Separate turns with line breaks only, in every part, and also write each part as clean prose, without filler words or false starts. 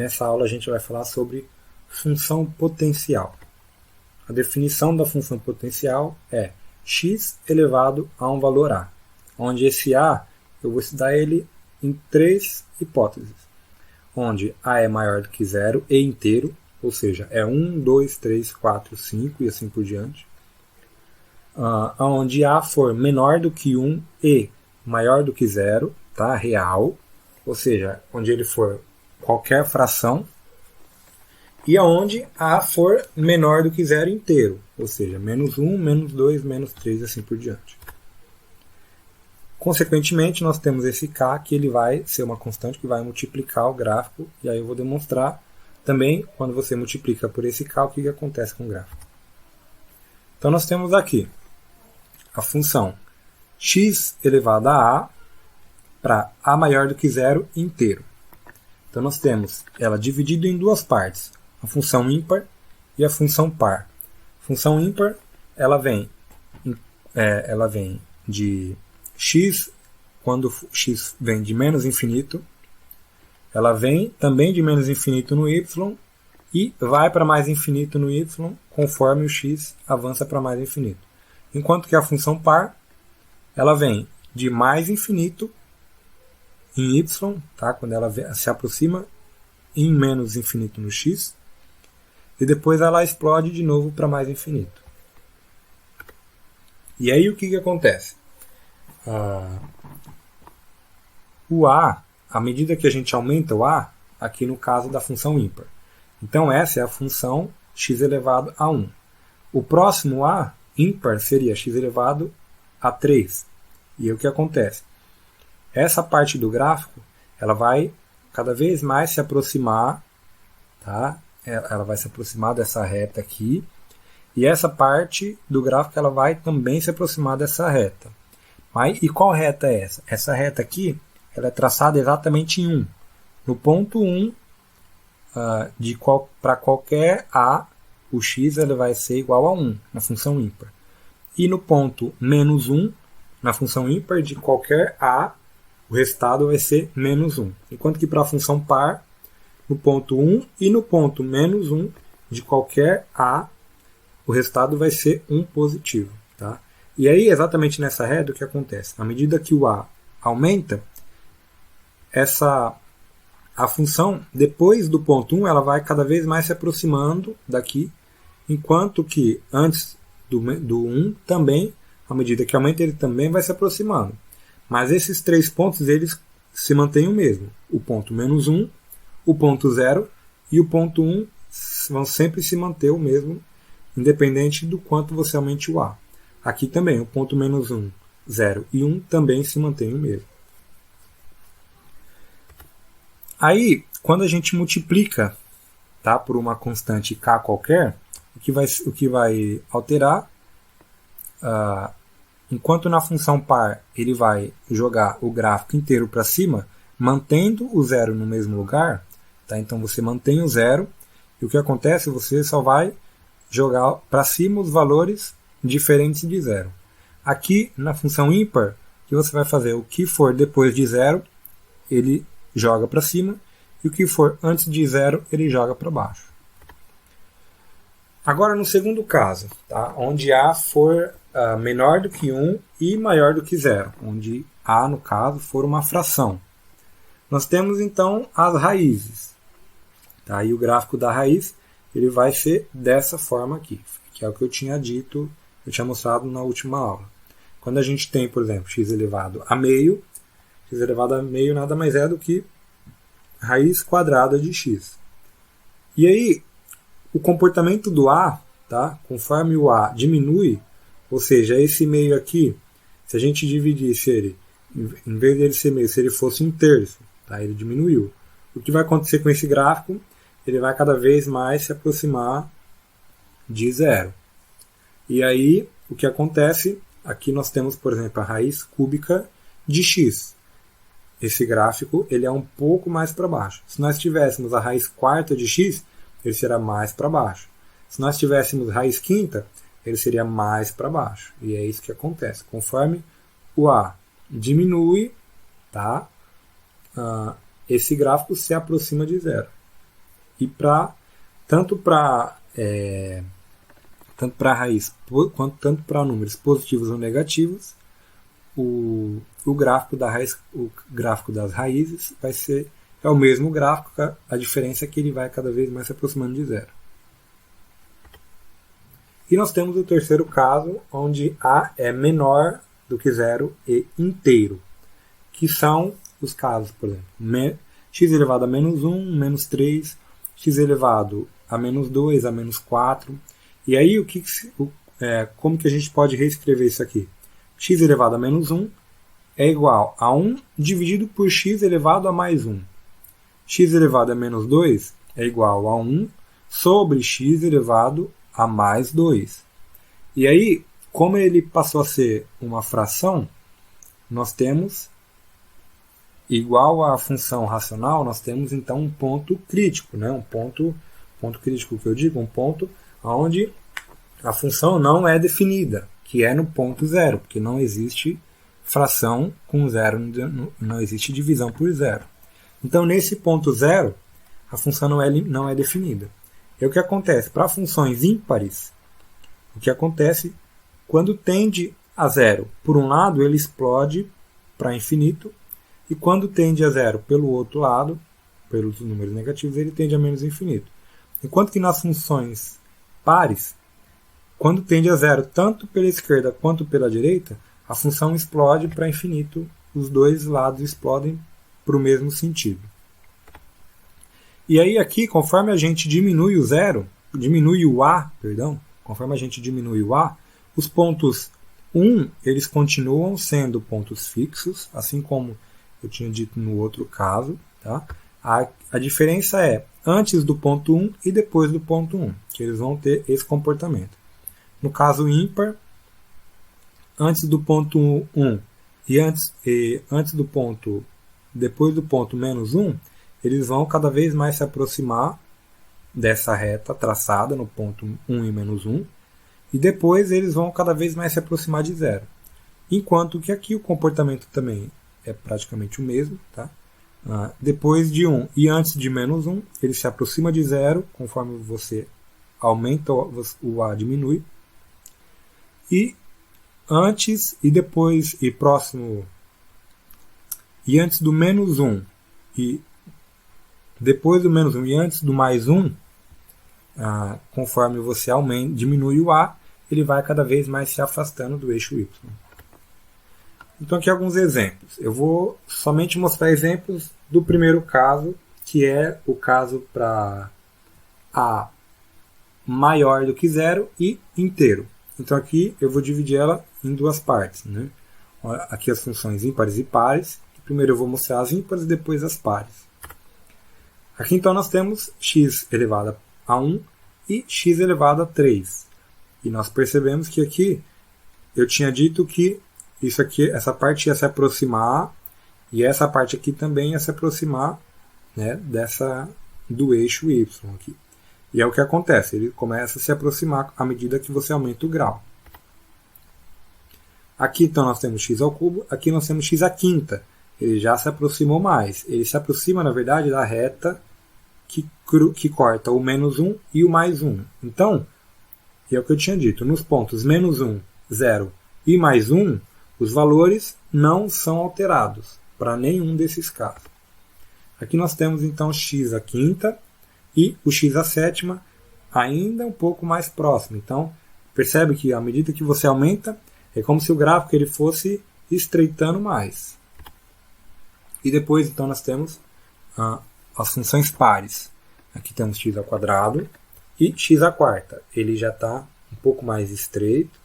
nessa aula a gente vai falar sobre função potencial. A definição da função potencial é x elevado a um valor a, onde esse a eu vou estudar ele em três hipóteses, onde a é maior do que zero e inteiro, ou seja, é 1, 2, 3, 4, 5 e assim por diante, onde a for menor do que 1 e maior do que zero, tá? Real, ou seja, onde ele for qualquer fração, e aonde a for menor do que zero inteiro, ou seja, menos 1, menos 2, menos 3 e assim por diante. Consequentemente, nós temos esse k que ele vai ser uma constante que vai multiplicar o gráfico, e aí eu vou demonstrar também, quando você multiplica por esse k, o que acontece com o gráfico. Então nós temos aqui a função x elevado a a para a maior do que zero inteiro. Então nós temos ela dividida em duas partes, a função ímpar e a função par. A função ímpar ela vem de x, quando x vem de menos infinito, ela vem também de menos infinito no y e vai para mais infinito no y conforme o x avança para mais infinito. Enquanto que a função par ela vem de mais infinito em y, tá? Quando ela se aproxima em menos infinito no x, e depois ela explode de novo para mais infinito. E aí o que acontece? O a, à medida que a gente aumenta o a, aqui no caso da função ímpar. Então essa é a função x elevado a 1. O próximo a, ímpar, seria x elevado a 3. E aí o que acontece? Essa parte do gráfico ela vai cada vez mais se aproximar, tá? Ela vai se aproximar dessa reta aqui, e essa parte do gráfico ela vai também se aproximar dessa reta. E qual reta é essa? Essa reta aqui ela é traçada exatamente em 1. No ponto 1, para qualquer a, o x ele vai ser igual a 1 na função ímpar. E no ponto menos 1, na função ímpar, de qualquer a, o resultado vai ser menos 1. Enquanto que para a função par, no ponto 1 e no ponto menos 1, de qualquer a, o resultado vai ser 1 positivo. Tá? E aí, exatamente nessa reta, o que acontece? À medida que o a aumenta, a função, depois do ponto 1, ela vai cada vez mais se aproximando daqui, enquanto que antes do 1 também, à medida que aumenta, ele também vai se aproximando. Mas esses três pontos eles se mantêm o mesmo. O ponto menos 1, o ponto 0 e o ponto 1 vão sempre se manter o mesmo, independente do quanto você aumente o a. Aqui também, o ponto menos 1, 0 e 1 também se mantém o mesmo. Aí, quando a gente multiplica, tá, por uma constante k qualquer, o que vai alterar, enquanto na função par ele vai jogar o gráfico inteiro para cima, mantendo o zero no mesmo lugar, tá? Então você mantém o zero, e o que acontece? Você só vai jogar para cima os valores diferentes de zero. Aqui, na função ímpar, o que você vai fazer? O que for depois de zero, ele joga para cima, e o que for antes de zero, ele joga para baixo. Agora, no segundo caso, tá? Onde a for menor do que 1 e maior do que zero, onde a, no caso, for uma fração. Nós temos, então, as raízes. Tá? E o gráfico da raiz ele vai ser dessa forma aqui, que é o que eu tinha dito, eu tinha mostrado na última aula. Quando a gente tem, por exemplo, x elevado a meio, x elevado a meio nada mais é do que raiz quadrada de x. E aí, o comportamento do a, tá? Conforme o a diminui, ou seja, esse meio aqui, se a gente dividisse ele, em vez dele ser meio, se ele fosse 1/3, tá? Ele diminuiu. O que vai acontecer com esse gráfico? Ele vai cada vez mais se aproximar de zero. E aí, o que acontece? Aqui nós temos, por exemplo, a raiz cúbica de x. Esse gráfico ele é um pouco mais para baixo. Se nós tivéssemos a raiz quarta de x, ele será mais para baixo. Se nós tivéssemos raiz quinta, ele seria mais para baixo. E é isso que acontece. Conforme o a diminui, tá? Esse gráfico se aproxima de zero. E tanto para a raiz quanto tanto para números positivos ou negativos, o gráfico das raízes é o mesmo gráfico, a diferença é que ele vai cada vez mais se aproximando de zero. E nós temos o terceiro caso, onde A é menor do que zero e inteiro, que são os casos, por exemplo, x elevado a menos 1, menos 3, x elevado a menos 2, a menos 4. E aí, como que a gente pode reescrever isso aqui? X elevado a menos 1 é igual a 1 dividido por x elevado a mais 1. X elevado a menos 2 é igual a 1 sobre x elevado a mais 2. E aí, como ele passou a ser uma fração, nós temos, igual à função racional, nós temos então um ponto crítico, né? Um ponto crítico que eu digo, um ponto onde a função não é definida, que é no ponto zero, porque não existe fração com zero, não existe divisão por zero. Então, nesse ponto zero, a função não é definida. E o que acontece? Para funções ímpares, o que acontece quando tende a zero? Por um lado, ele explode para infinito, e quando tende a zero pelo outro lado, pelos números negativos, ele tende a menos infinito. Enquanto que nas funções pares, quando tende a zero tanto pela esquerda quanto pela direita, a função explode para infinito, os dois lados explodem para o mesmo sentido. E aí aqui, conforme a gente diminui o A, conforme a gente diminui o A, os pontos 1, eles continuam sendo pontos fixos, assim como eu tinha dito no outro caso. Tá? A diferença é antes do ponto 1 e depois do ponto 1, que eles vão ter esse comportamento. No caso ímpar, antes do ponto 1 depois do ponto menos 1, eles vão cada vez mais se aproximar dessa reta traçada no ponto 1 e menos 1, e depois eles vão cada vez mais se aproximar de zero. Enquanto que aqui o comportamento também é praticamente o mesmo. Tá? Depois de 1 e antes de menos 1, ele se aproxima de zero, conforme você aumenta o A diminui. E antes e depois e próximo, e antes do menos 1 e depois do menos 1 e antes do mais 1, conforme você diminui o A, ele vai cada vez mais se afastando do eixo Y. Então aqui alguns exemplos. Eu vou somente mostrar exemplos do primeiro caso, que é o caso para A maior do que zero e inteiro. Então aqui eu vou dividir ela em duas partes. Né? Aqui as funções ímpares e pares. Primeiro eu vou mostrar as ímpares e depois as pares. Aqui então nós temos x elevado a 1 e x elevado a 3. E nós percebemos que aqui eu tinha dito que essa parte ia se aproximar e essa parte aqui também ia se aproximar, né, do eixo y aqui. E é o que acontece, ele começa a se aproximar à medida que você aumenta o grau. Aqui então nós temos x ao cubo, aqui nós temos x à quinta. Ele já se aproximou mais. Ele se aproxima, na verdade, da reta que corta o menos 1 e o mais 1. Então, é o que eu tinha dito, nos pontos menos 1, 0 e mais 1, os valores não são alterados para nenhum desses casos. Aqui nós temos então x à quinta e o x à sétima ainda um pouco mais próximo. Então, percebe que à medida que você aumenta, é como se o gráfico ele fosse estreitando mais. E depois então nós temos as funções pares. Aqui temos x ao quadrado e x à quarta. Ele já está um pouco mais estreito.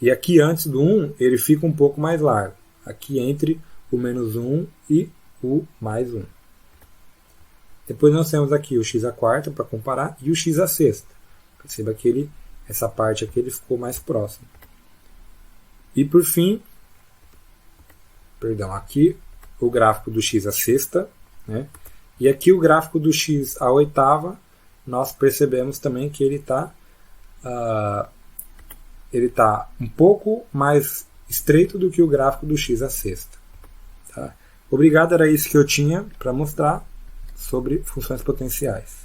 E aqui antes do 1 ele fica um pouco mais largo. Aqui entre o menos 1 e o mais 1. Depois nós temos aqui o x à quarta para comparar e o x à sexta. Perceba que essa parte aqui ele ficou mais próximo. E por fim, aqui o gráfico do x à sexta, né? E aqui o gráfico do x à oitava, nós percebemos também que ele está um pouco mais estreito do que o gráfico do x à sexta. Tá? Obrigado, era isso que eu tinha para mostrar sobre funções potenciais.